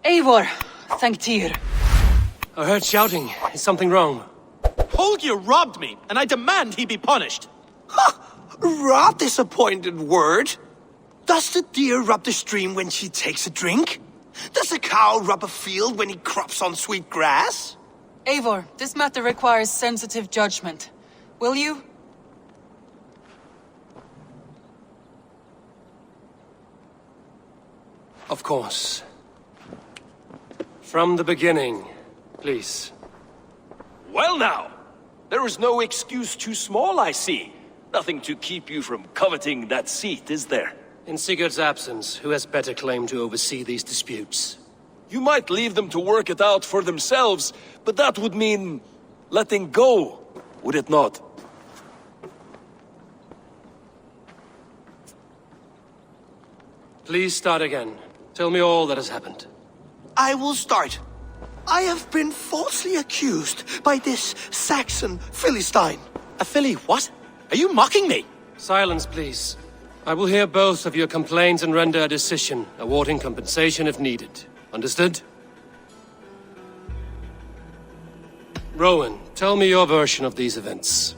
Eivor, thank Tyr. I heard shouting. Is something wrong? Holger robbed me, and I demand he be punished. Ha! Robbed is a pointed word. Does the deer rub the stream when she takes a drink? Does a cow rub a field when he crops on sweet grass? Eivor, this matter requires sensitive judgment. Will you? Of course. From the beginning, please. Well now, there is no excuse too small, I see. Nothing to keep you from coveting that seat, is there? In Sigurd's absence, who has better claim to oversee these disputes? You might leave them to work it out for themselves, but that would mean letting go, would it not? Please start again. Tell me all that has happened. I will start. I have been falsely accused by this Saxon Philistine. A filly what? Are you mocking me? Silence, please. I will hear both of your complaints and render a decision, awarding compensation if needed. Understood? Rowan, tell me your version of these events.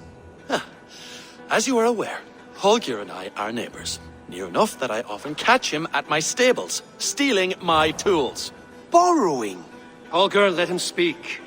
As you are aware, Holger and I are neighbors. Near enough that I often catch him at my stables, stealing my tools. Borrowing. Holger, let him speak.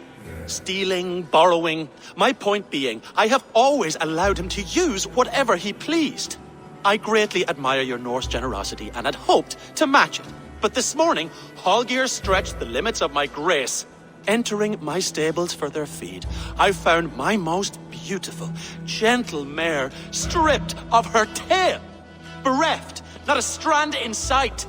Stealing, borrowing. My point being, I have always allowed him to use whatever he pleased. I greatly admire your Norse generosity and had hoped to match it. But this morning, Holger stretched the limits of my grace. Entering my stables for their feed, I found my most beautiful, gentle mare stripped of her tail. Bereft, not a strand in sight.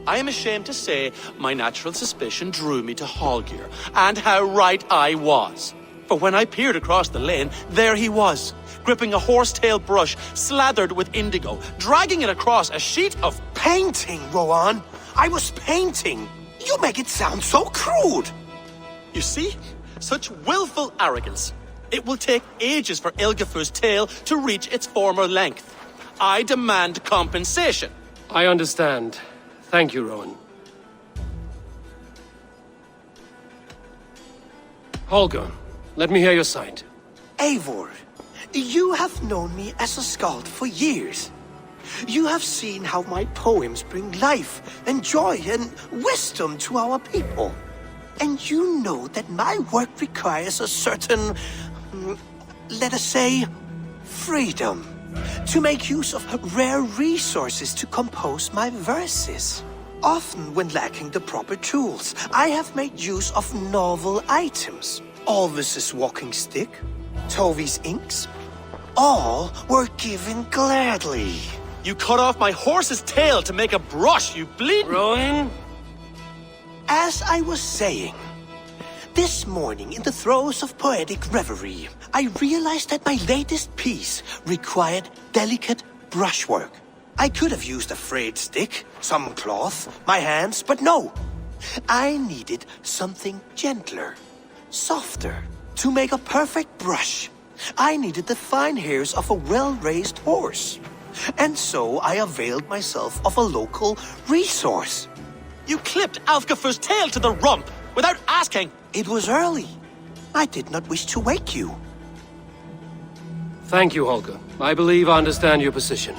I am ashamed to say my natural suspicion drew me to Holger, and how right I was. For when I peered across the lane, there he was, gripping a horsetail brush slathered with indigo, dragging it across a sheet of Painting, Rowan. I was painting. You make it sound so crude. You see? Such willful arrogance. It will take ages for Ilgafur's tail to reach its former length. I demand compensation. I understand. Thank you, Rowan. Holger, let me hear your side. Eivor, you have known me as a skald for years. You have seen how my poems bring life and joy and wisdom to our people. And you know that my work requires a certain, let us say, freedom. To make use of rare resources to compose my verses. Often when lacking the proper tools, I have made use of novel items. Alvis's walking stick, Tovi's inks, all were given gladly. You cut off my horse's tail to make a brush, you bleed. Rowan? As I was saying, this morning in the throes of poetic reverie, I realized that my latest piece required delicate brushwork. I could have used a frayed stick, some cloth, my hands, but no. I needed something gentler, softer. To make a perfect brush, I needed the fine hairs of a well-raised horse. And so I availed myself of a local resource. You clipped Alfgafur's tail to the rump without asking. It was early. I did not wish to wake you. Thank you, Holger. I believe I understand your position.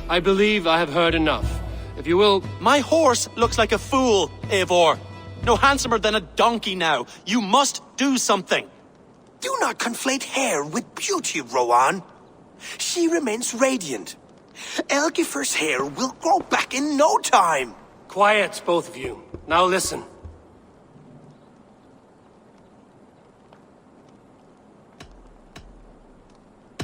I believe I have heard enough. If you will... My horse looks like a fool, Eivor. No handsomer than a donkey now. You must do something. Do not conflate hair with beauty, Rowan. She remains radiant. Elgifur's hair will grow back in no time. Quiet, both of you. Now listen.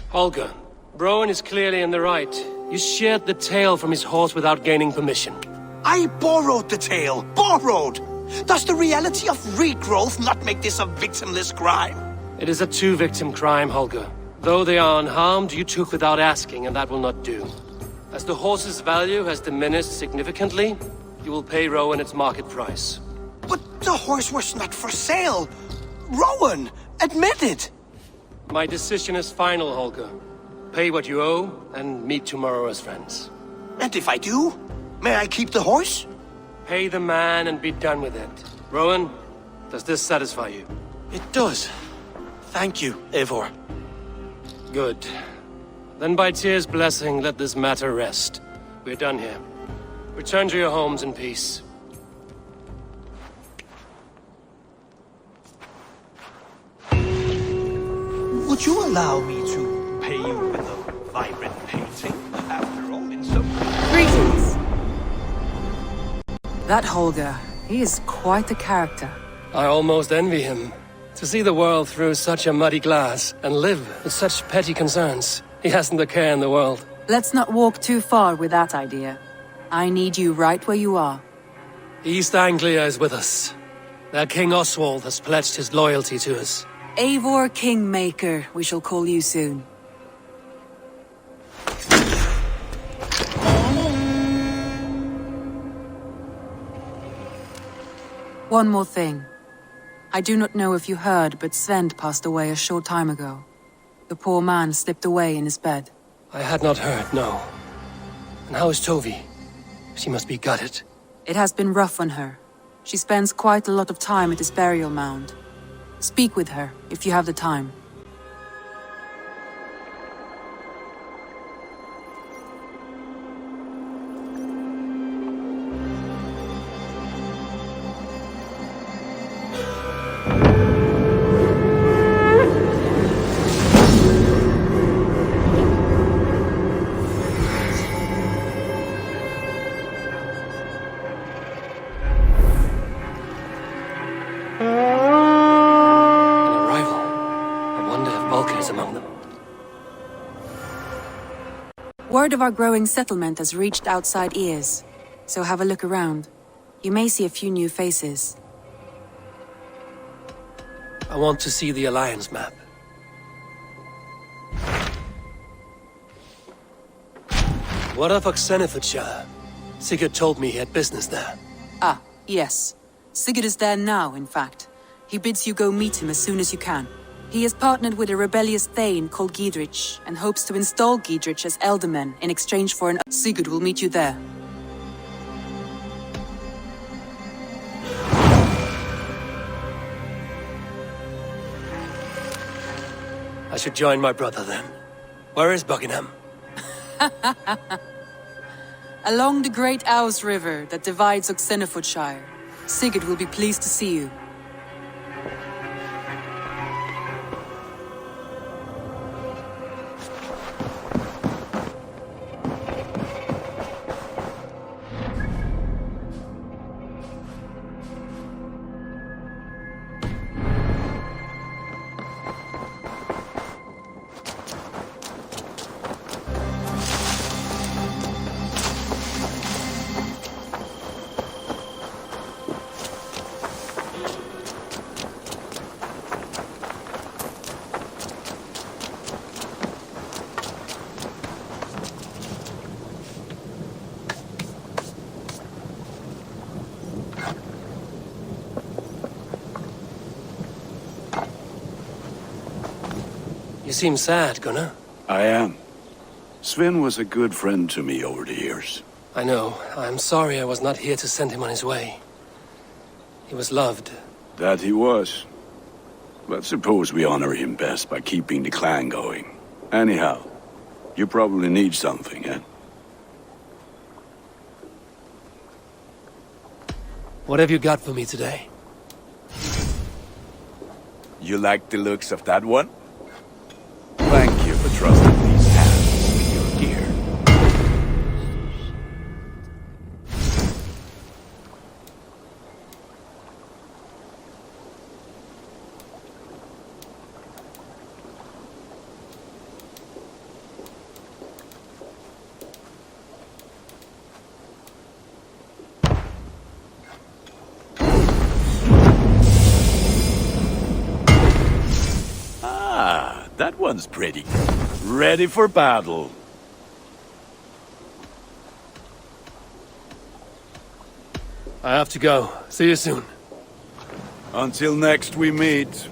Holger, Rowan is clearly in the right. You sheared the tail from his horse without gaining permission. I borrowed the tail. Borrowed! Does the reality of regrowth not make this a victimless crime? It is a two-victim crime, Holger. Though they are unharmed, you took without asking, and that will not do. As the horse's value has diminished significantly, you will pay Rowan its market price. But the horse was not for sale. Rowan, admit it. My decision is final, Holger. Pay what you owe, and meet tomorrow as friends. And if I do, may I keep the horse? Pay the man and be done with it. Rowan, does this satisfy you? It does. Thank you, Eivor. Good. Then by Tyr's blessing, let this matter rest. We're done here. Return to your homes in peace. Would you allow me to pay you with a vibrant painting? After all, in so... Greetings! That Holger, he is quite the character. I almost envy him. To see the world through such a muddy glass and live with such petty concerns. He hasn't a care in the world. Let's not walk too far with that idea. I need you right where you are. East Anglia is with us. Their King Oswald has pledged his loyalty to us. Eivor Kingmaker, we shall call you soon. One more thing. I do not know if you heard, but Sven passed away a short time ago. The poor man slipped away in his bed. I had not heard, no. And how is Tovi? She must be gutted. It has been rough on her. She spends quite a lot of time at his burial mound. Speak with her, if you have the time. Word of our growing settlement has reached outside ears, so have a look around. You may see a few new faces. I want to see the Alliance map. What of OXENEFORDSCIRE? Sigurd told me he had business there. Ah, yes. Sigurd is there now, in fact. He bids you go meet him as soon as you can. He has partnered with a rebellious Thane called Giedrich, and hopes to install Giedrich as Elderman in exchange for an... Sigurd will meet you there. I should join my brother then. Where is Buckingham? Along the Great Ouse River that divides OXENEFORDSCIRE. Sigurd will be pleased to see you. You seem sad, Gunnar. I am. Sven was a good friend to me over the years. I know. I'm sorry I was not here to send him on his way. He was loved. That he was. But suppose we honor him best by keeping the clan going. Anyhow, you probably need something, eh? What have you got for me today? You like the looks of that one? Thank you for trusting these hands with your gear. That one's pretty. Ready for battle. I have to go. See you soon. Until next we meet.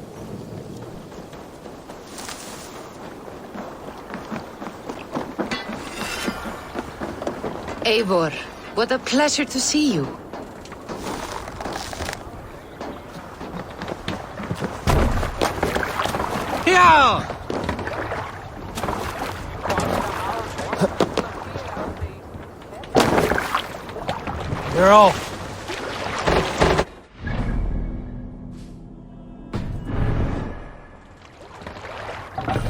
Eivor, what a pleasure to see you. Yeah! They're off.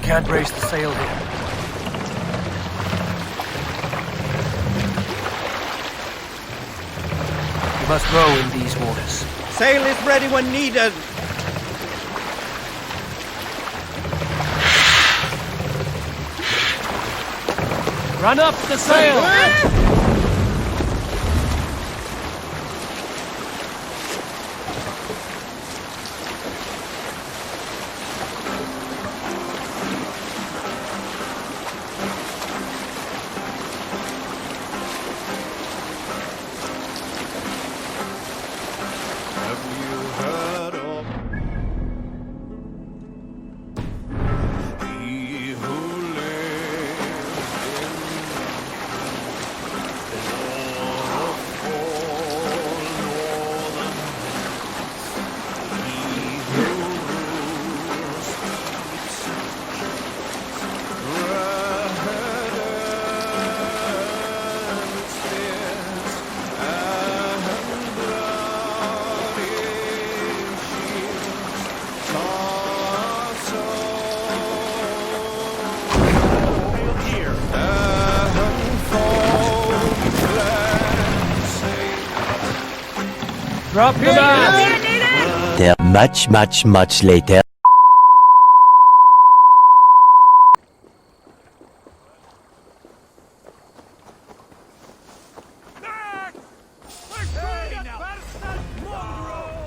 Can't raise the sail here. You must row in these waters. Sail is ready when needed. Run up the sail! Drop your knives! There much later.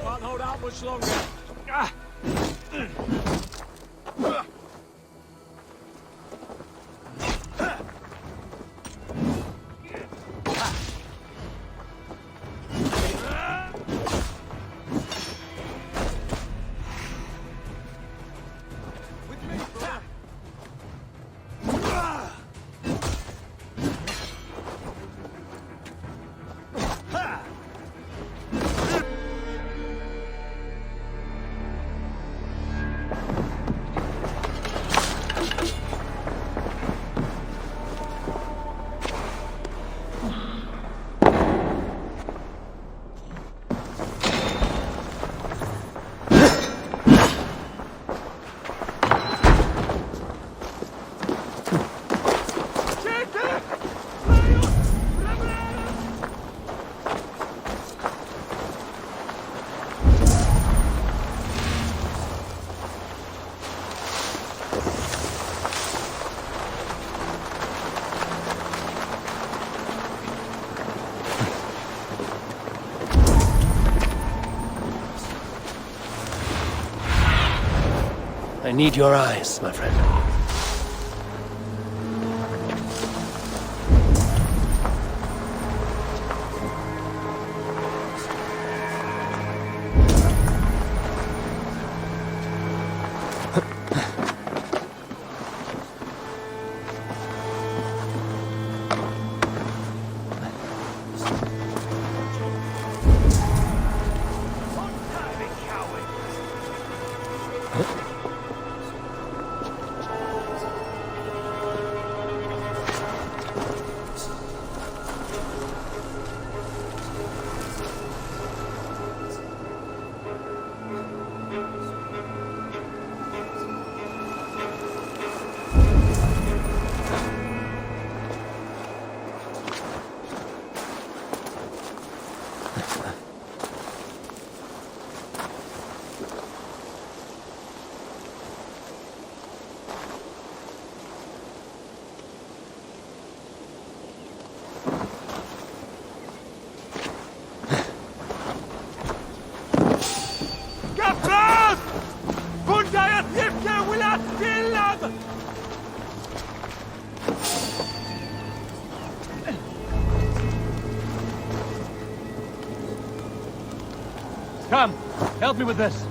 Can't hold out much longer. I need your eyes, my friend. Come, help me with this.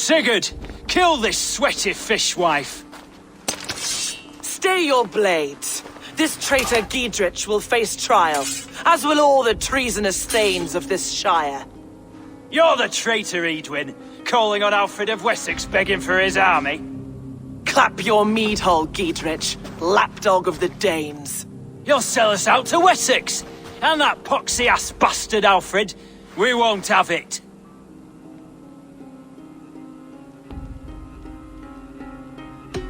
Sigurd, kill this sweaty fishwife. Stay your blades. This traitor Giedrich will face trial, as will all the treasonous thanes of this shire. You're the traitor, Edwin, calling on Alfred of Wessex begging for his army. Clap your mead hole, Giedrich, lapdog of the Danes. You'll sell us out to Wessex, and that poxy-ass bastard Alfred. We won't have it.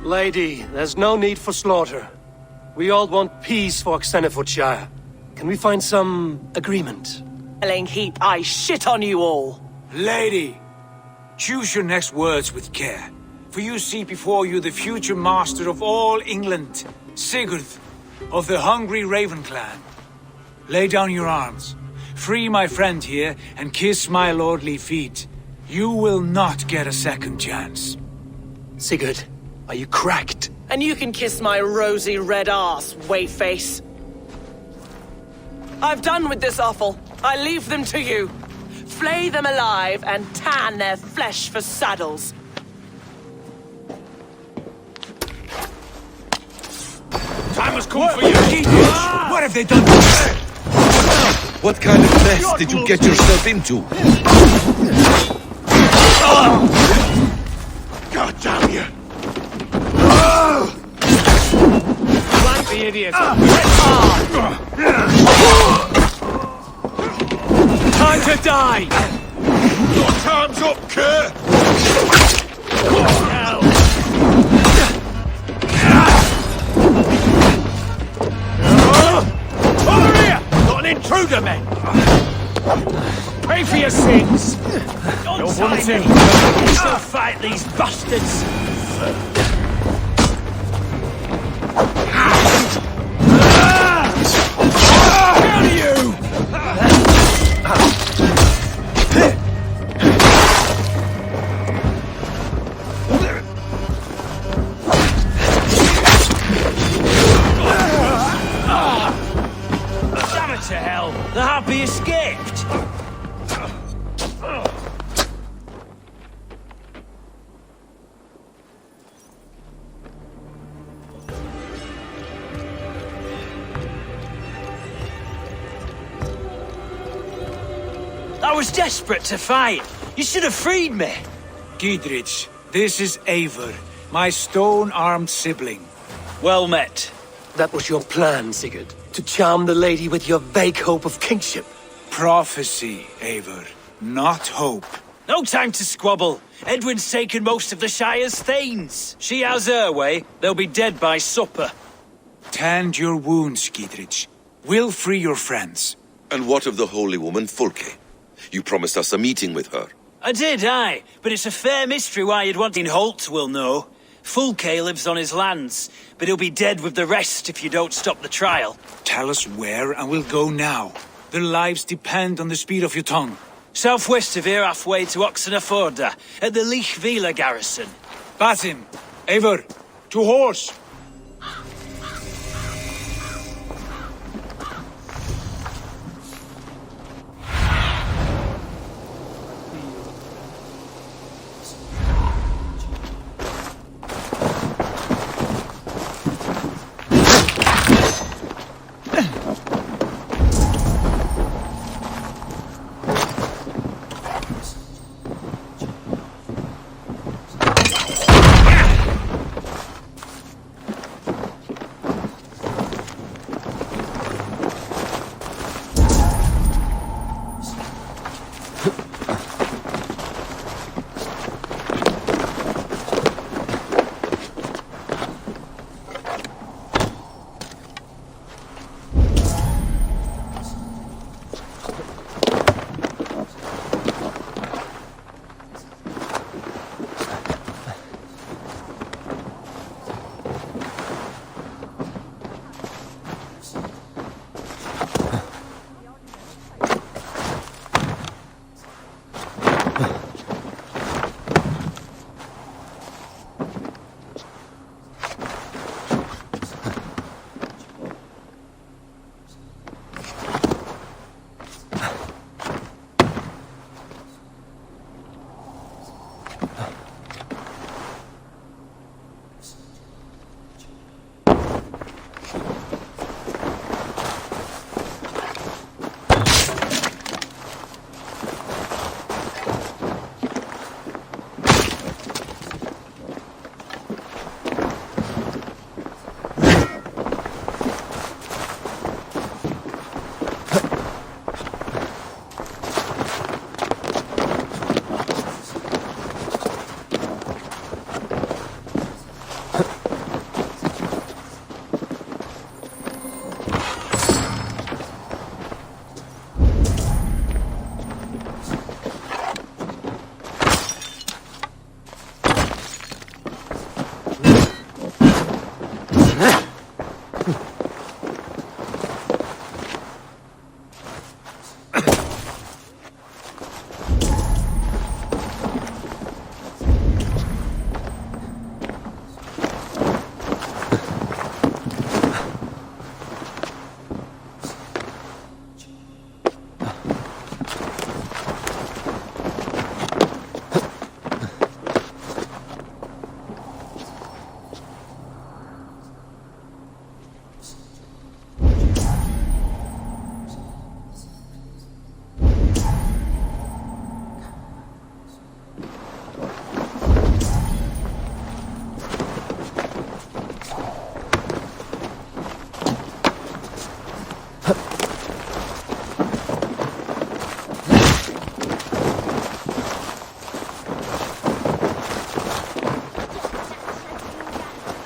Lady, there's no need for slaughter. We all want peace for OXENEFORDSCIRE. Can we find some agreement? Smelling heap, I shit on you all. Lady, choose your next words with care, for you see before you the future master of all England, Sigurd, of the hungry Raven clan. Lay down your arms, free my friend here, and kiss my lordly feet. You will not get a second chance. Sigurd, are you cracked? And you can kiss my rosy red arse, wayface. I've done with this offal. I leave them to you. Flay them alive and tan their flesh for saddles. Time has come for you! What have they done? What kind of mess did you get yourself into? God damn you! Flank the idiot! Time to die! Your time's up, Kerr! Over here! Not an intruder, men! Pay for your sins! Don't tie me! Still fight these bastards! Down to you! Damn it to hell! The Harpy escaped! I was desperate to fight. You should have freed me. Giedrich, this is Eivor, my stone-armed sibling. Well met. That was your plan, Sigurd. To charm the lady with your vague hope of kingship. Prophecy, Eivor, not hope. No time to squabble. Edwin's taken most of the Shire's thanes. She has her way. They'll be dead by supper. Tend your wounds, Giedrich. We'll free your friends. And what of the holy woman, Fulke? You promised us a meeting with her. I did, aye. But it's a fair mystery why you'd want in Holt will know. Fulke lives on his lands, but he'll be dead with the rest if you don't stop the trial. Tell us where and we'll go now. Their lives depend on the speed of your tongue. Southwest of here, halfway to OXENEFORDA, at the Lichvila garrison. Basim, Eivor, to horse!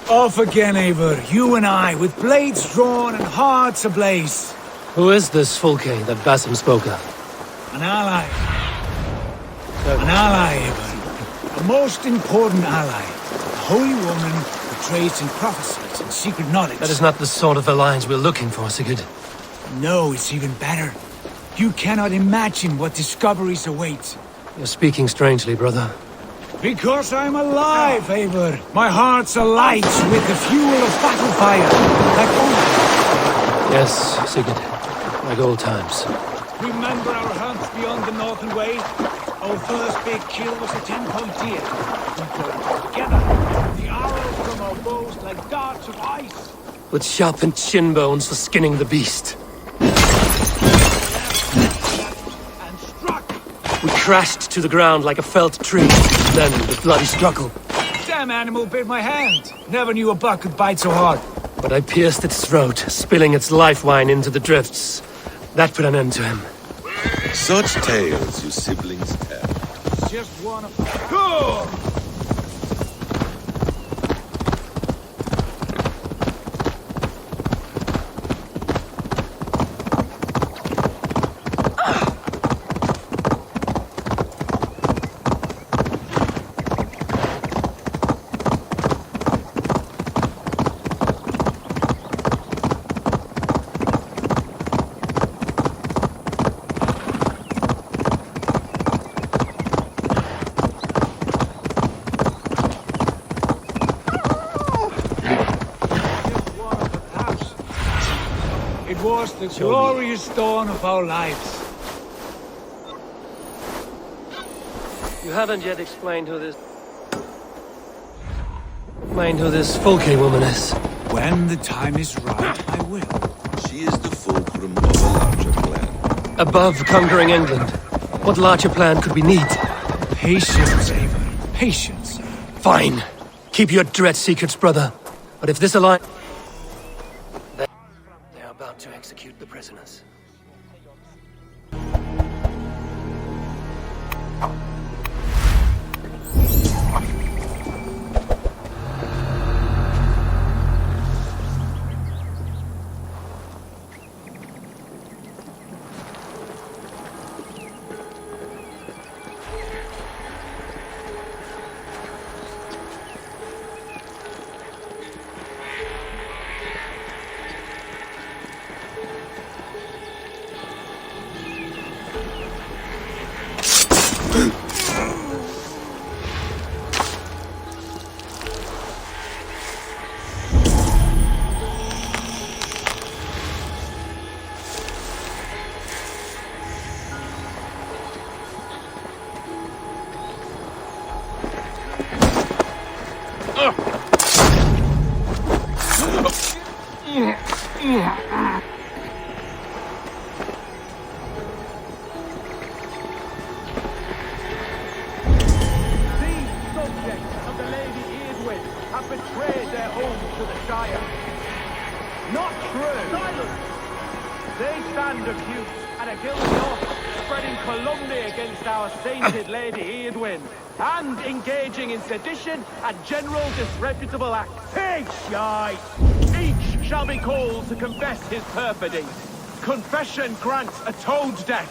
Off again, Eivor. You and I, with blades drawn and hearts ablaze. Who is this Fulke that Basim spoke of? An ally. An ally, Eivor. A most important ally. A holy woman who trades in prophecies and secret knowledge. That is not the sort of alliance we're looking for, Sigurd. No, it's even better. You cannot imagine what discoveries await. You're speaking strangely, brother. Because I'm alive, Eivor. My heart's alight with the fuel of battle fire. Like old. Yes, Sigurd. Like old times. Remember our hunts beyond the northern way? Our first big kill was a 10-point deer. We brought together. The arrows from our bows like darts of ice. With sharpened shin bones for skinning the beast. And struck. We crashed to the ground like a felled tree. Then the bloody struggle. Damn animal bit my hand. Never knew a buck could bite so hard. But I pierced its throat, spilling its life wine into the drifts. That put an end to him. Such tales you siblings tell. It's just one of them. Go! The glorious dawn of our lives. You haven't yet explained who this Fulke woman is. When the time is right, I will. She is the fulcrum of a larger plan. Above conquering England, what larger plan could we need? Patience, Eivor. Patience. Fine. Keep your dread secrets, brother. But if this alliance... They are about to execute the prisoners. Sedition and general disreputable acts. Hey, shite! Each shall be called to confess his perfidy. Confession grants atoned death.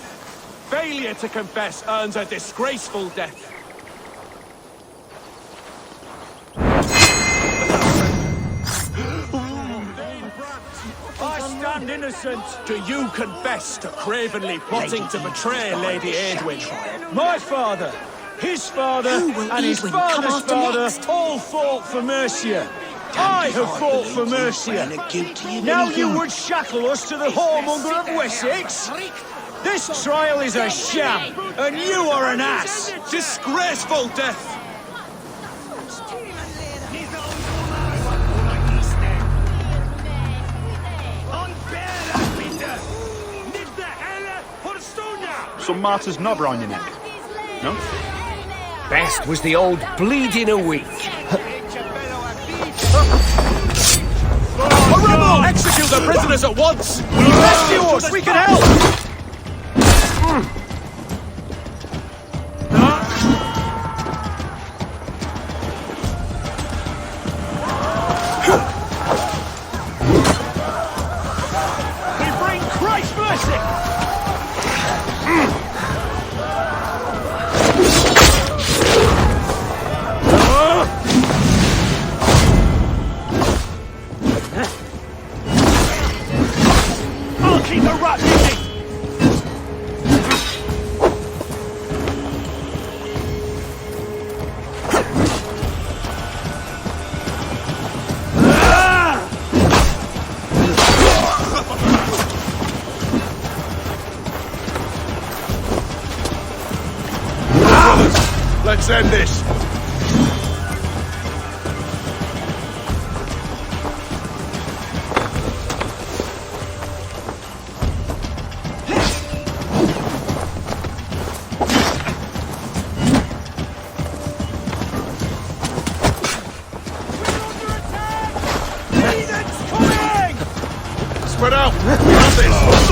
Failure to confess earns a disgraceful death. I stand innocent. Do you confess to cravenly plotting to betray Lady Eadwyn? My father, his father, and his father's father all fought for Mercia. I have fought for Mercia. Now you would shackle us to the whoremonger of Wessex? This trial is a sham, and you are an ass. Disgraceful death. Some martyr's knob around your neck. No? Best was the old bleeding a week. A rebel! Execute the prisoners at once! Rescue us! We can help! Let's end this. Spread out! Got this!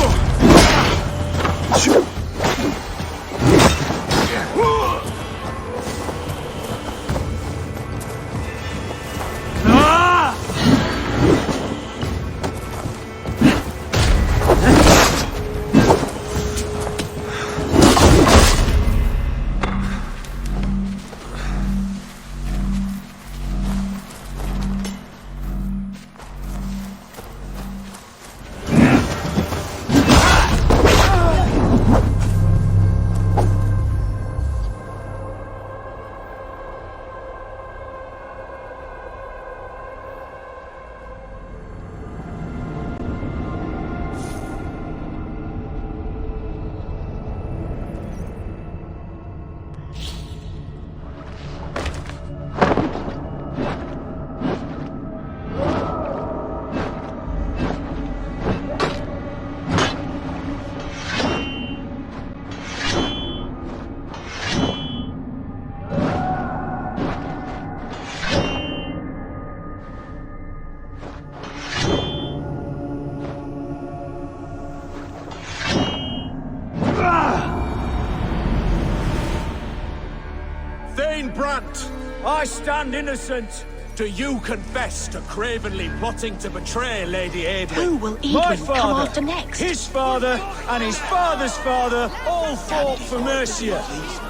I stand innocent. Do you confess to cravenly plotting to betray Lady Aedwin? Who will My Edwin father, come after next? his father, and his father's father all fought for Mercia.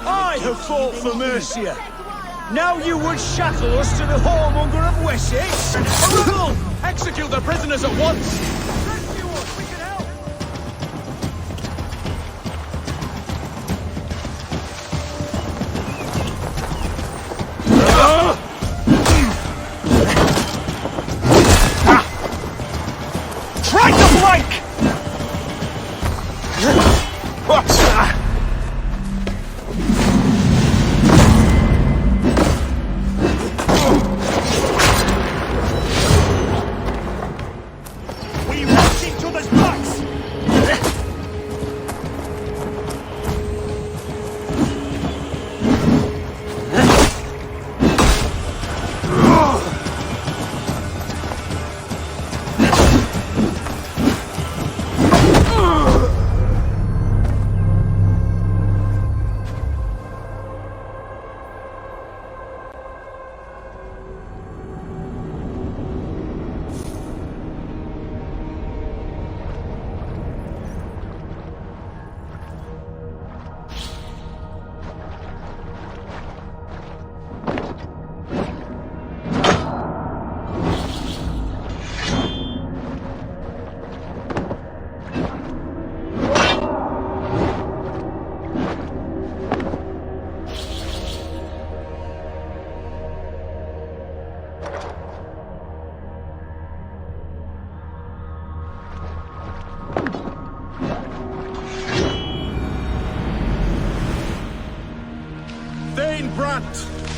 I have fought for Mercia. Now you would shackle us to the whoremonger of Wessex? A rebel! Execute the prisoners at once!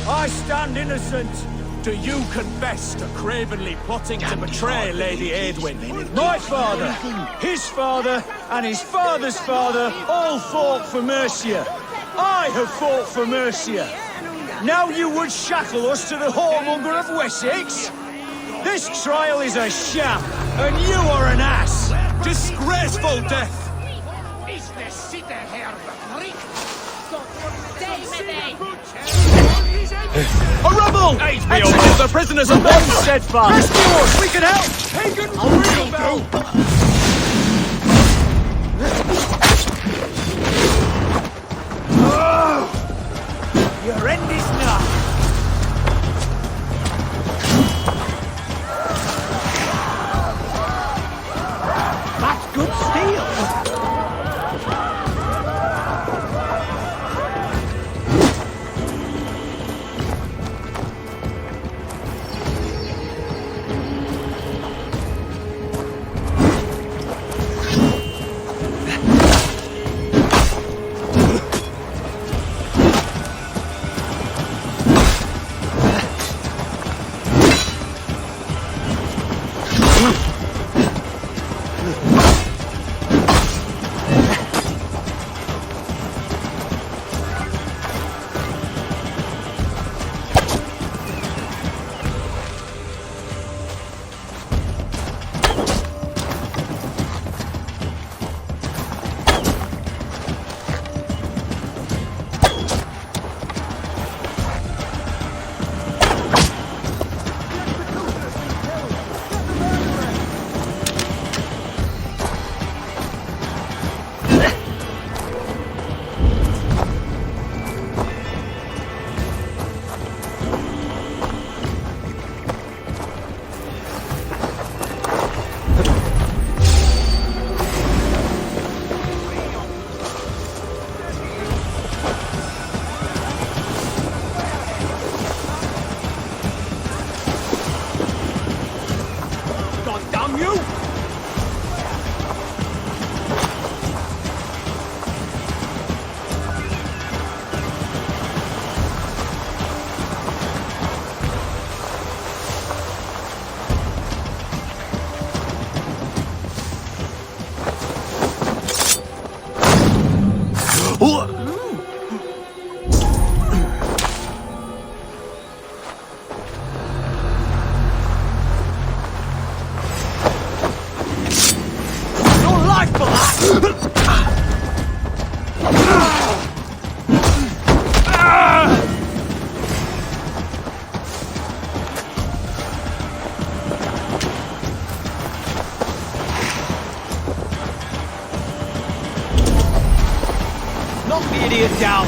I stand innocent. Do you confess to cravenly plotting to betray Lady Aedwin? My father, his father, and his father's father all fought for Mercia. I have fought for Mercia. Now you would shackle us to the whoremonger of Wessex? This trial is a sham, and you are an ass. Disgraceful death! A rebel! Execute the prisoners at once! Steadfast! Rescue us! We can help! Pagan Rebel! Your end is nigh! That's good steel! Knock the idiot down!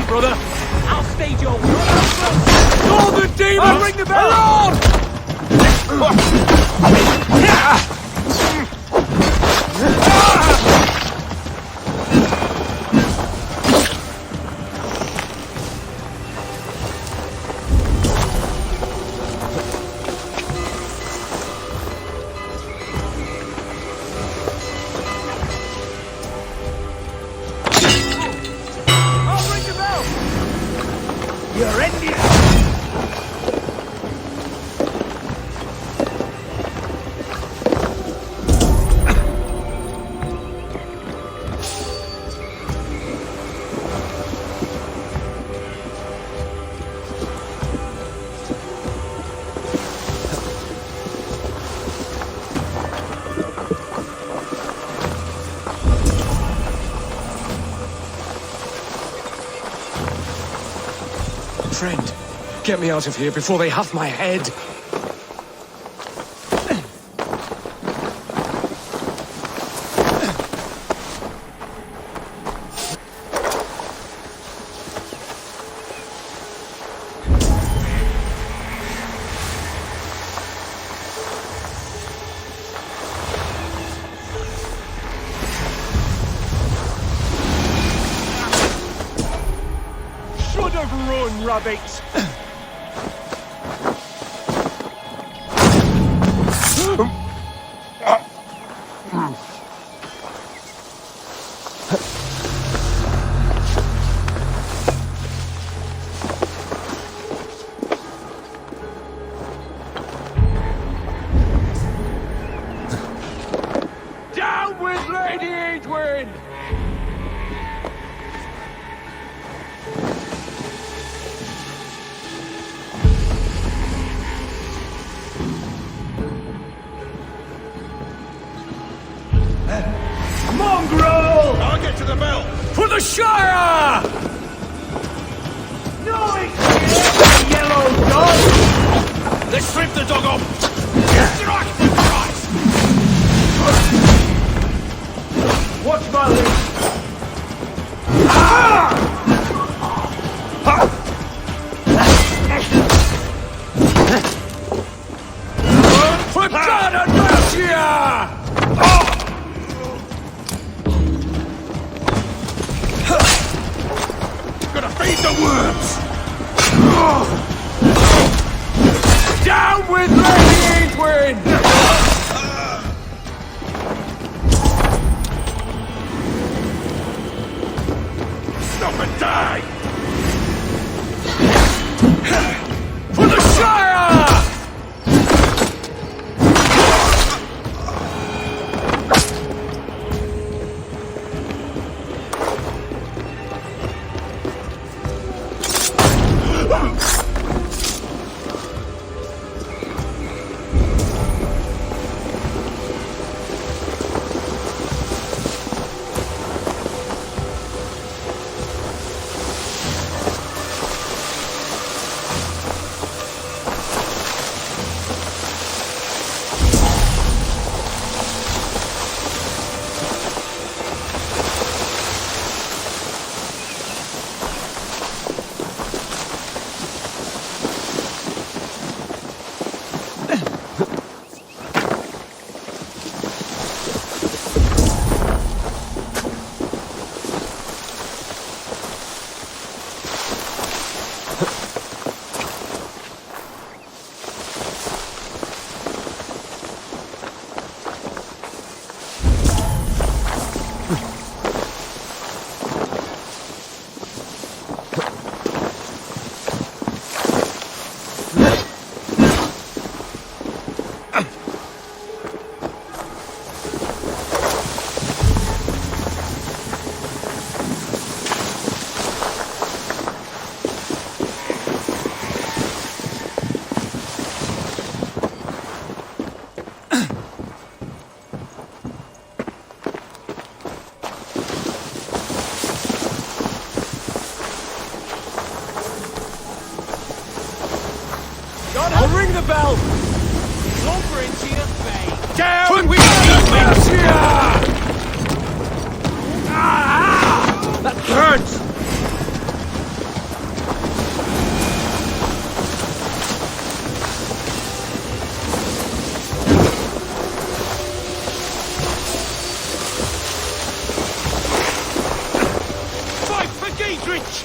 Brother, I'll stage your Northern Demon! Ring the bell! You're Indian! Friend, get me out of here before they have my head. Should have run, rabbits! Down with Lady Edwin! Mongrel! I'll get to the bell! For the Shire! No, it's yellow dog! Let's strip the dog off! Strike for Christ! What's my lead? For God and Mercia! Gonna feed the worms! Down with Lady Edwin! Stop and die! For the Shire! I'll ring the bell! Over into your face! Down with Mercia! That hurts! Fight for Giedrich!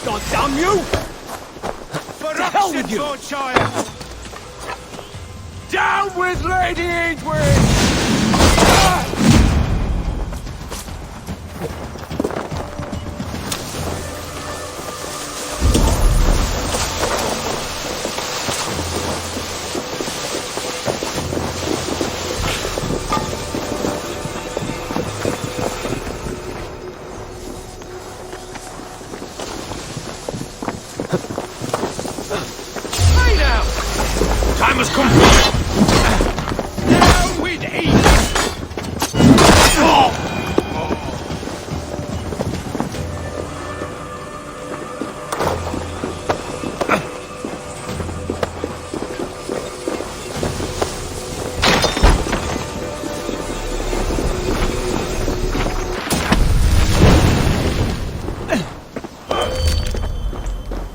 God damn you! For To hell with you! Down with Lady Edwin! Hey now! Time has come. Down with ease!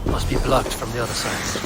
Must be blocked from the other side.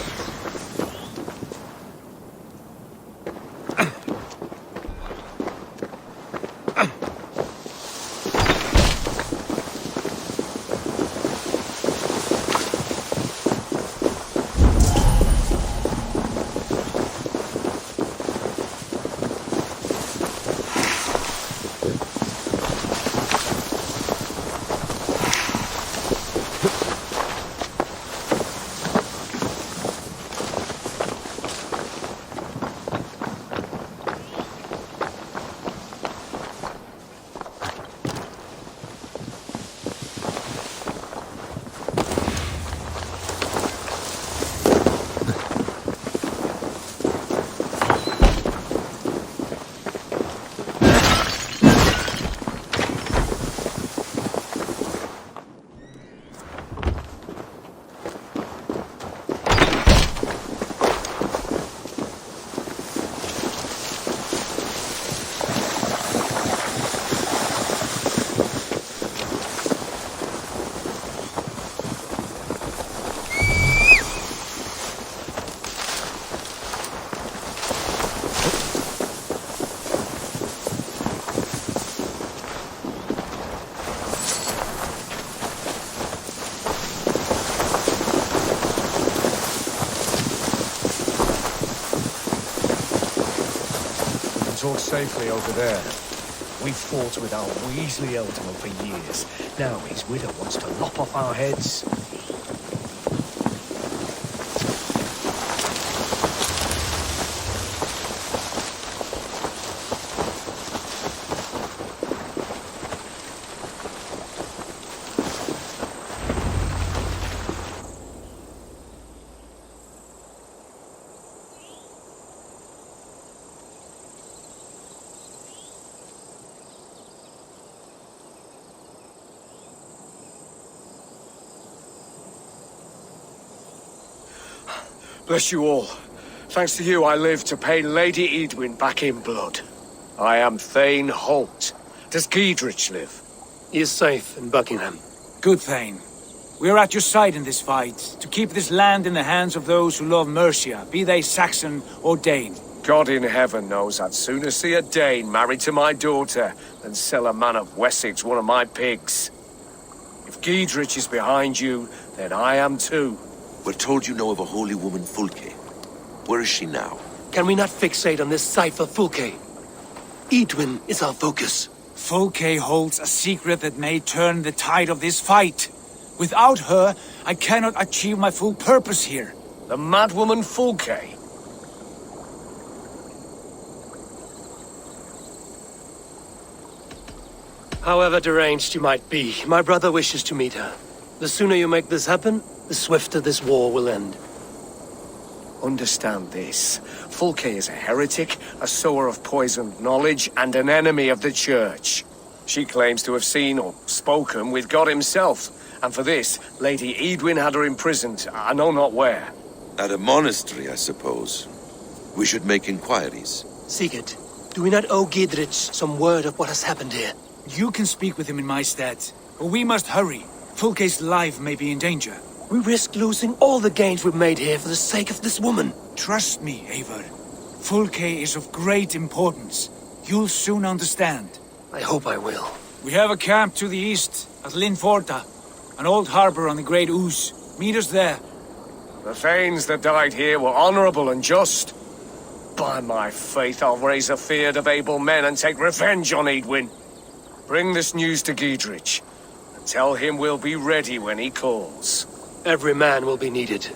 All safely over there. We fought with our Weasley Eldon for years. Now his widow wants to lop off our heads. Bless you all. Thanks to you, I live to pay Lady Edwin back in blood. I am Thane Holt. Does Giedrich live? He is safe in Buckingham. Good, Thane. We are at your side in this fight, to keep this land in the hands of those who love Mercia, be they Saxon or Dane. God in heaven knows I'd sooner see a Dane married to my daughter than sell a man of Wessex one of my pigs. If Giedrich is behind you, then I am too. We're told you know of a holy woman, Fulke. Where is she now? Can we not fixate on this cipher, Fulke? Edwin is our focus. Fulke holds a secret that may turn the tide of this fight. Without her, I cannot achieve my full purpose here. The madwoman Fulke? However deranged you might be, my brother wishes to meet her. The sooner you make this happen, the swifter this war will end. Understand this. Fulke is a heretic, a sower of poisoned knowledge, and an enemy of the Church. She claims to have seen or spoken with God himself, and for this, Lady Edwin had her imprisoned, I know not where. At a monastery, I suppose. We should make inquiries. Sigurd, do we not owe Giedrich some word of what has happened here? You can speak with him in my stead, but we must hurry. Fulke's life may be in danger. We risk losing all the gains we've made here for the sake of this woman. Trust me, Eivor. Fulke is of great importance. You'll soon understand. I hope I will. We have a camp to the east, at Linforta. An old harbor on the Great Ouse. Meet us there. The Thanes that died here were honorable and just. By my faith, I'll raise a feared of able men and take revenge on Edwin. Bring this news to Giedrich, and tell him we'll be ready when he calls. Every man will be needed.